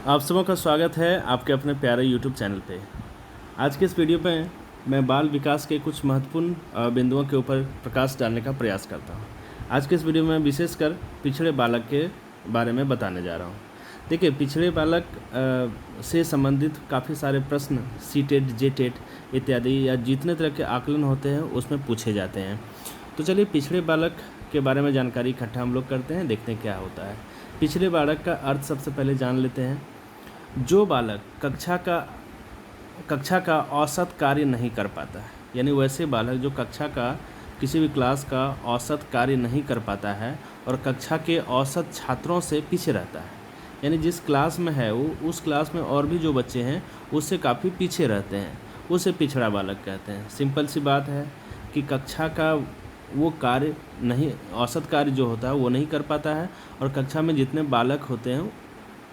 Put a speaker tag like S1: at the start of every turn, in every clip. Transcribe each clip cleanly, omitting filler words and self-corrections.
S1: आप सबों का स्वागत है आपके अपने प्यारे YouTube चैनल पे। आज के इस वीडियो पे मैं बाल विकास के कुछ महत्वपूर्ण बिंदुओं के ऊपर प्रकाश डालने का प्रयास करता हूँ। आज के इस वीडियो में विशेषकर पिछड़े बालक के बारे में बताने जा रहा हूँ। देखिए, पिछड़े बालक से संबंधित काफ़ी सारे प्रश्न सी-टेट, जे-टेट इत्यादि या जितने तरह के आकलन होते हैं उसमें पूछे जाते हैं। तो चलिए पिछड़े बालक के बारे में जानकारी इकट्ठा हम लोग करते हैं, देखते हैं क्या होता है। पिछड़े बालक का अर्थ सबसे पहले जान लेते हैं। जो बालक कक्षा का औसत कार्य नहीं कर पाता है, यानी वैसे बालक जो कक्षा का किसी भी क्लास का औसत कार्य नहीं कर पाता है और कक्षा के औसत छात्रों से पीछे रहता है, यानी जिस क्लास में है वो उस क्लास में और भी जो बच्चे हैं उससे काफ़ी पीछे रहते हैं, उसे पिछड़ा बालक कहते हैं। सिंपल सी बात है कि कक्षा का वो कार्य नहीं, औसत कार्य जो होता है वो नहीं कर पाता है और कक्षा में जितने बालक होते हैं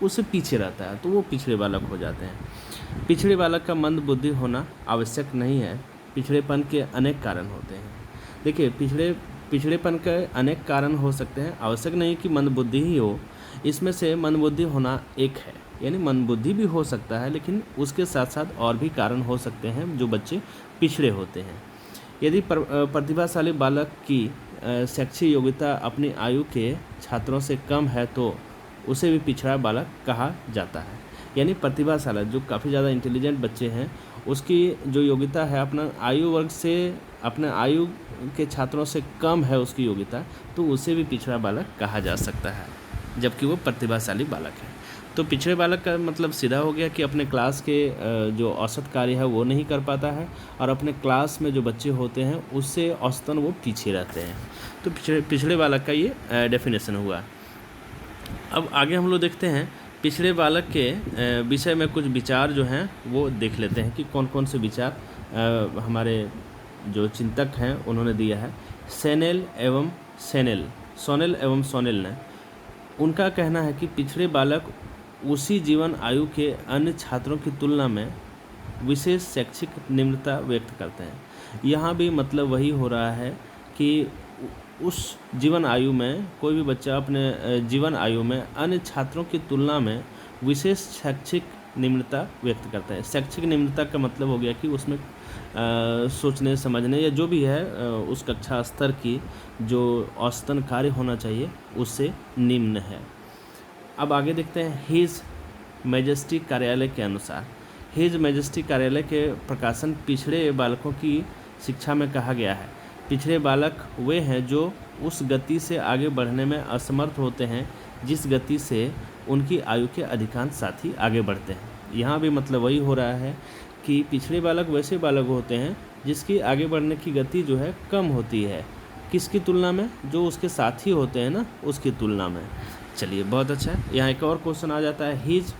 S1: उससे पीछे रहता है, तो वो पिछड़े बालक हो जाते हैं। पिछड़े बालक का मंद बुद्धि होना आवश्यक नहीं है। पिछड़ेपन के अनेक कारण होते हैं। देखिए, पिछड़ेपन के अनेक कारण हो सकते हैं, आवश्यक नहीं कि मंद बुद्धि ही हो। इसमें से मंद बुद्धि होना एक है, यानी मंद बुद्धि भी हो सकता है, लेकिन उसके साथ साथ और भी कारण हो सकते हैं जो बच्चे पिछड़े होते हैं। यदि प्रतिभाशाली बालक की शैक्षिक योग्यता अपनी आयु के छात्रों से कम है तो उसे भी पिछड़ा बालक कहा जाता है। यानी प्रतिभाशाली जो काफ़ी ज़्यादा इंटेलिजेंट बच्चे हैं उसकी जो योग्यता है अपना आयु वर्ग से, अपने आयु के छात्रों से कम है उसकी योग्यता, तो उसे भी पिछड़ा बालक कहा जा सकता है, जबकि वो प्रतिभाशाली बालक है। तो पिछड़े बालक का मतलब सीधा हो गया कि अपने क्लास के जो औसत कार्य है वो नहीं कर पाता है और अपने क्लास में जो बच्चे होते हैं उससे औसतन वो पीछे रहते हैं। तो पिछड़े बालक का ये डेफिनेशन हुआ। अब आगे हम लोग देखते हैं पिछड़े बालक के विषय में कुछ विचार जो हैं वो देख लेते हैं कि कौन कौन से विचार हमारे जो चिंतक हैं उन्होंने दिया है। सोनेल एवं सोनेल ने उनका कहना है कि पिछड़े बालक उसी जीवन आयु के अन्य छात्रों की तुलना में विशेष शैक्षिक निम्नता व्यक्त करते हैं। यहाँ भी मतलब वही हो रहा है कि उस जीवन आयु में कोई भी बच्चा अपने जीवन आयु में अन्य छात्रों की तुलना में विशेष शैक्षिक निम्नता व्यक्त करता है। शैक्षिक निम्नता का मतलब हो गया कि उसमें सोचने समझने या जो भी है उस कक्षा स्तर की जो औसतन कार्य होना चाहिए उससे निम्न है। अब आगे देखते हैं हिज मैजेस्टी कार्यालय के अनुसार। हिज मैजेस्टी कार्यालय के प्रकाशन पिछड़े बालकों की शिक्षा में कहा गया है। पिछड़े बालक वे हैं जो उस गति से आगे बढ़ने में असमर्थ होते हैं जिस गति से उनकी आयु के अधिकांश साथी आगे बढ़ते हैं। यहाँ भी मतलब वही हो रहा है कि पिछड़े बालक वैसे बालक होते हैं जिसकी आगे बढ़ने की गति जो है कम होती है, किसकी तुलना में, जो उसके साथी होते हैं ना उसकी तुलना में। चलिए, बहुत अच्छा है। यहाँ एक और क्वेश्चन आ जाता है, हिज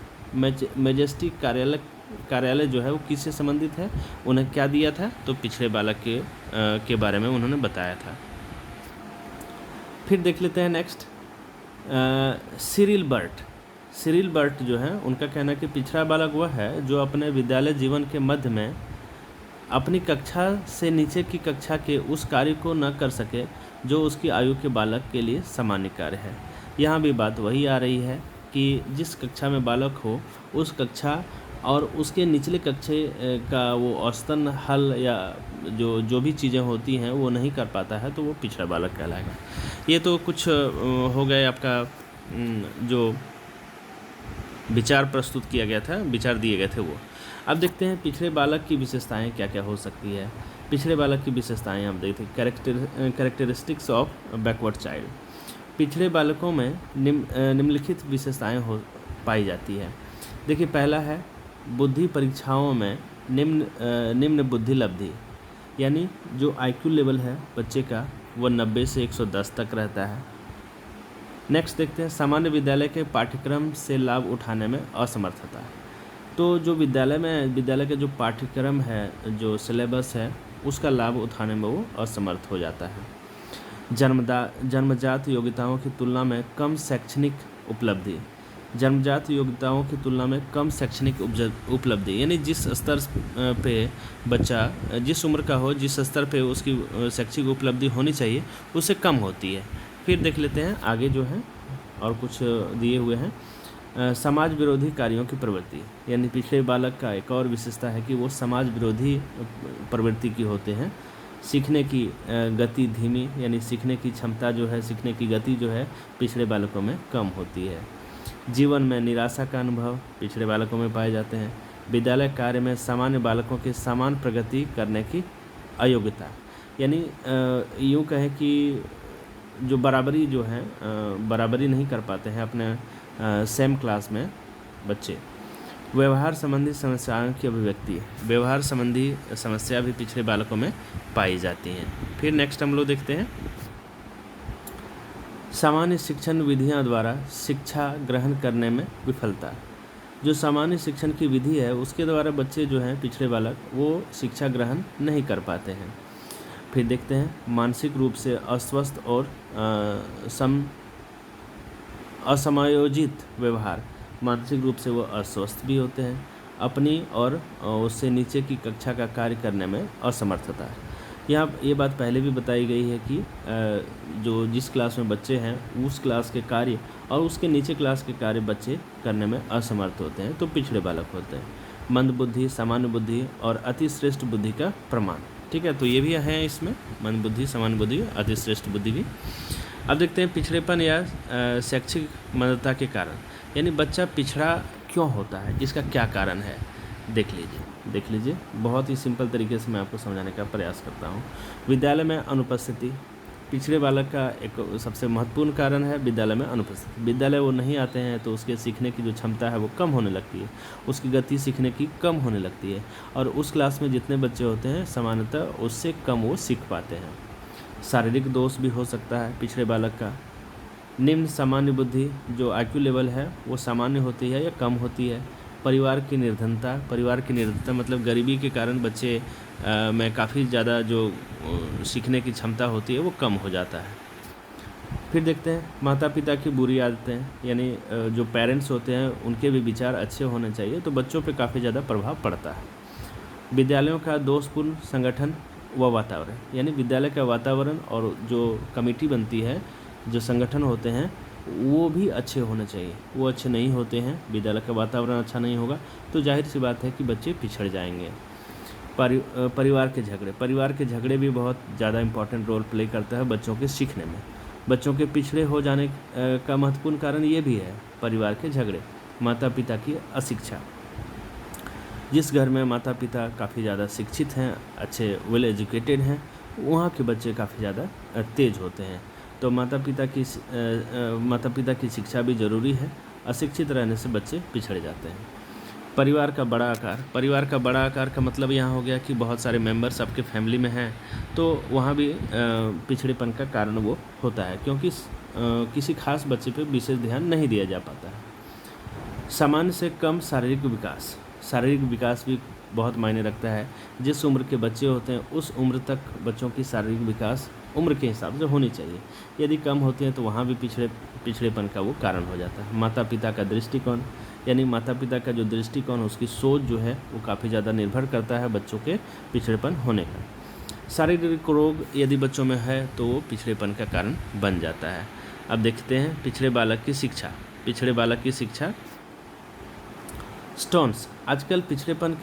S1: मैजेस्टी कार्यालय जो है वो किससे संबंधित है, उन्हें क्या दिया था, तो पिछड़े बालक के बारे में उन्होंने बताया था। फिर देख लेते हैं नेक्स्ट सिरिल बर्ट जो है उनका कहना है कि पिछड़ा बालक वह है जो अपने विद्यालय जीवन के मध्य में अपनी कक्षा से नीचे की कक्षा के उस कार्य को न कर सके जो उसकी आयु के बालक के लिए सामान्य कार्य है। यहाँ भी बात वही आ रही है कि जिस कक्षा में बालक हो उस कक्षा और उसके निचले कक्षे का वो औसतन हल या जो भी चीज़ें होती हैं वो नहीं कर पाता है, तो वो पिछड़ा बालक कहलाएगा। ये तो कुछ हो गए आपका जो विचार प्रस्तुत किया गया था, विचार दिए गए थे वो। अब देखते हैं पिछड़े बालक की विशेषताएं क्या क्या हो सकती है। पिछड़े बालक की विशेषताएं हम देखते हैं। Characteristics of backward child. पिछड़े बालकों में निम्नलिखित विशेषताएं पाई जाती है। देखिए, पहला है बुद्धि परीक्षाओं में निम्न बुद्धि लब्धि, यानी जो आईक्यू लेवल है बच्चे का वो 90 से 110 तक रहता है। नेक्स्ट देखते हैं सामान्य विद्यालय के पाठ्यक्रम से लाभ उठाने में असमर्थता। तो जो विद्यालय का जो पाठ्यक्रम है, जो सिलेबस है, उसका लाभ उठाने में वो असमर्थ हो जाता है। जन्मजात योग्यताओं की तुलना में कम शैक्षणिक उपलब्धि। जन्मजात योग्यताओं की तुलना में कम शैक्षणिक उपलब्धि, यानी जिस स्तर पे बच्चा जिस उम्र का हो, जिस स्तर पे उसकी शैक्षिक उपलब्धि होनी चाहिए उससे कम होती है। फिर देख लेते हैं आगे जो है और कुछ दिए हुए हैं। समाज विरोधी कार्यों की प्रवृत्ति, यानी पिछड़े बालक का एक और विशेषता है कि वो समाज विरोधी प्रवृत्ति की होते हैं। सीखने की गति धीमी, यानी सीखने की क्षमता जो है, सीखने की गति जो है पिछड़े बालकों में कम होती है। जीवन में निराशा का अनुभव पिछड़े बालकों में पाए जाते हैं। विद्यालय कार्य में सामान्य बालकों के समान प्रगति करने की अयोग्यता, यानी यूँ कहें कि जो बराबरी जो है बराबरी नहीं कर पाते हैं अपने सेम क्लास में बच्चे। व्यवहार संबंधी समस्याओं की अभिव्यक्ति, व्यवहार संबंधी समस्या भी पिछड़े बालकों में पाई जाती हैं। फिर नेक्स्ट हम लोग देखते हैं सामान्य शिक्षण विधियों द्वारा शिक्षा ग्रहण करने में विफलता। जो सामान्य शिक्षण की विधि है उसके द्वारा बच्चे जो हैं पिछड़े बालक वो शिक्षा ग्रहण नहीं कर पाते हैं। फिर देखते हैं मानसिक रूप से अस्वस्थ और असमायोजित व्यवहार, मानसिक रूप से वो अस्वस्थ भी होते हैं। अपनी और उससे नीचे की कक्षा का कार्य करने में असमर्थता। यहाँ ये बात पहले भी बताई गई है कि जो जिस क्लास में बच्चे हैं उस क्लास के कार्य और उसके नीचे क्लास के कार्य बच्चे करने में असमर्थ होते हैं, तो पिछड़े बालक होते हैं। मंद बुद्धि, सामान्य बुद्धि और अति श्रेष्ठ बुद्धि का प्रमाण, ठीक है, तो ये भी है इसमें, मंद बुद्धि, सामान्य बुद्धि, अति श्रेष्ठ बुद्धि भी। अब देखते हैं पिछड़ेपन या शैक्षिक मंदता के कारण, यानी बच्चा पिछड़ा क्यों होता है, इसका क्या कारण है, देख लीजिए। बहुत ही सिंपल तरीके से मैं आपको समझाने का प्रयास करता हूँ। विद्यालय में अनुपस्थिति, पिछड़े बालक का एक सबसे महत्वपूर्ण कारण है विद्यालय में अनुपस्थिति। विद्यालय वो नहीं आते हैं तो उसके सीखने की जो क्षमता है वो कम होने लगती है, उसकी गति सीखने की कम होने लगती है, और उस क्लास में जितने बच्चे होते हैं सामान्यतः उससे कम वो सीख पाते हैं। शारीरिक दोष भी हो सकता है पिछड़े बालक का। निम्न सामान्य बुद्धि, जो IQ लेवल है वो सामान्य होती है या कम होती है। परिवार की निर्धनता मतलब गरीबी के कारण बच्चे में काफ़ी ज़्यादा जो सीखने की क्षमता होती है वो कम हो जाता है। फिर देखते हैं माता पिता की बुरी आदतें, यानी जो पेरेंट्स होते हैं उनके भी विचार अच्छे होने चाहिए, तो बच्चों पे काफ़ी ज़्यादा प्रभाव पड़ता है। विद्यालयों का दोषपूर्ण संगठन व वातावरण, यानी विद्यालय का वातावरण और जो कमेटी बनती है, जो संगठन होते हैं वो भी अच्छे होने चाहिए, वो अच्छे नहीं होते हैं, विद्यालय का वातावरण अच्छा नहीं होगा तो जाहिर सी बात है कि बच्चे पिछड़ जाएंगे। परिवार के झगड़े भी बहुत ज़्यादा इम्पोर्टेंट रोल प्ले करता है बच्चों के सीखने में। बच्चों के पिछड़े हो जाने का महत्वपूर्ण कारण ये भी है परिवार के झगड़े। माता पिता की अशिक्षा, जिस घर में माता पिता काफ़ी ज़्यादा शिक्षित हैं, अच्छे वेल एजुकेटेड हैं, वहाँ के बच्चे काफ़ी ज़्यादा तेज़ होते हैं, तो माता पिता की शिक्षा भी ज़रूरी है। अशिक्षित रहने से बच्चे पिछड़ जाते हैं। परिवार का बड़ा आकार का मतलब यहाँ हो गया कि बहुत सारे मेंबर्स आपके फैमिली में हैं, तो वहाँ भी पिछड़ेपन का कारण वो होता है, क्योंकि किसी खास बच्चे पे विशेष ध्यान नहीं दिया जा पाता है। सामान्य से कम शारीरिक विकास भी बहुत मायने रखता है। जिस उम्र के बच्चे होते हैं उस उम्र तक बच्चों की शारीरिक विकास उम्र के हिसाब से होनी चाहिए, यदि कम होती है तो वहाँ भी पिछड़ेपन का वो कारण हो जाता है। माता पिता का दृष्टिकोण, यानी माता पिता का जो दृष्टिकोण, उसकी सोच जो है वो काफ़ी ज़्यादा निर्भर करता है बच्चों के पिछड़ेपन होने का। शारीरिक रोग यदि बच्चों में है तो वो पिछड़ेपन का कारण बन जाता है। अब देखते हैं पिछड़े बालक की शिक्षा। स्टोन्स, आजकल पिछड़ेपन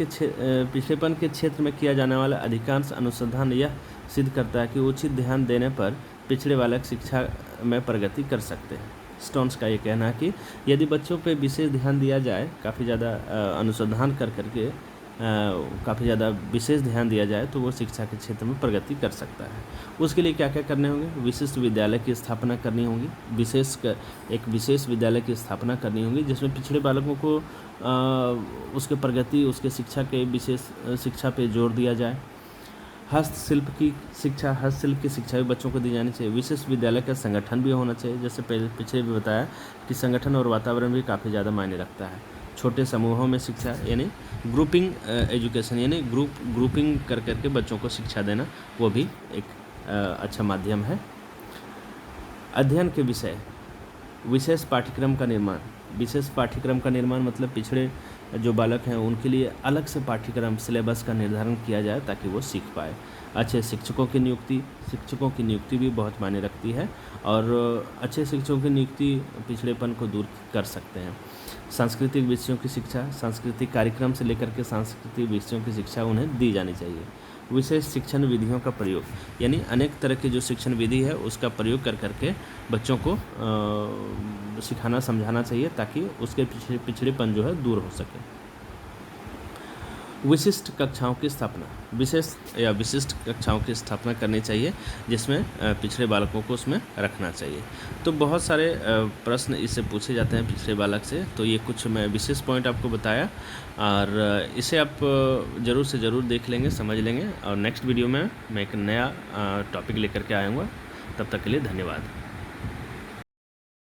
S1: के क्षेत्र में किया जाने वाला अधिकांश अनुसंधान यह सिद्ध करता है कि उचित ध्यान देने पर पिछड़े बालक शिक्षा में प्रगति कर सकते हैं। स्टोन्स का ये कहना है कि यदि बच्चों पे विशेष ध्यान दिया जाए, काफ़ी ज़्यादा अनुसंधान करके काफ़ी ज़्यादा विशेष ध्यान दिया जाए तो वो शिक्षा के क्षेत्र में प्रगति कर सकता है। उसके लिए क्या क्या करने होंगे? विशिष्ट विद्यालय की स्थापना करनी होगी, एक विशेष विद्यालय की स्थापना करनी होगी जिसमें पिछड़े बालकों को उसके प्रगति, उसके शिक्षा के विशेष शिक्षा पे जोर दिया जाए। हस्तशिल्प की शिक्षा भी बच्चों को दी जानी चाहिए। विशेष विद्यालय का संगठन भी होना चाहिए, जैसे पीछे भी बताया कि संगठन और वातावरण भी काफ़ी ज़्यादा मायने रखता है। छोटे समूहों में शिक्षा, यानी ग्रुपिंग एजुकेशन, यानी ग्रुपिंग करके बच्चों को शिक्षा देना, वो भी एक अच्छा माध्यम है। अध्ययन के विषय, विशेष पाठ्यक्रम का निर्माण मतलब पिछड़े जो बालक हैं उनके लिए अलग से पाठ्यक्रम सिलेबस का निर्धारण किया जाए ताकि वो सीख पाए। अच्छे शिक्षकों की नियुक्ति भी बहुत मायने रखती है और अच्छे शिक्षकों की नियुक्ति पिछड़ेपन को दूर कर सकते हैं। सांस्कृतिक विषयों की शिक्षा, सांस्कृतिक कार्यक्रम से लेकर के सांस्कृतिक विषयों की शिक्षा उन्हें दी जानी चाहिए। विशेष शिक्षण विधियों का प्रयोग, यानी अनेक तरह की जो शिक्षण विधि है उसका प्रयोग कर करके बच्चों को सिखाना समझाना चाहिए ताकि उसके पिछड़ेपन जो है दूर हो सके। विशिष्ट कक्षाओं की स्थापना, विशिष्ट कक्षाओं की स्थापना करनी चाहिए जिसमें पिछड़े बालकों को उसमें रखना चाहिए। तो बहुत सारे प्रश्न इससे पूछे जाते हैं पिछड़े बालक से, तो ये कुछ मैं विशेष पॉइंट आपको बताया और इसे आप ज़रूर से ज़रूर देख लेंगे, समझ लेंगे और नेक्स्ट वीडियो में मैं एक नया टॉपिक लेकर के आऊँगा। तब तक के लिए धन्यवाद।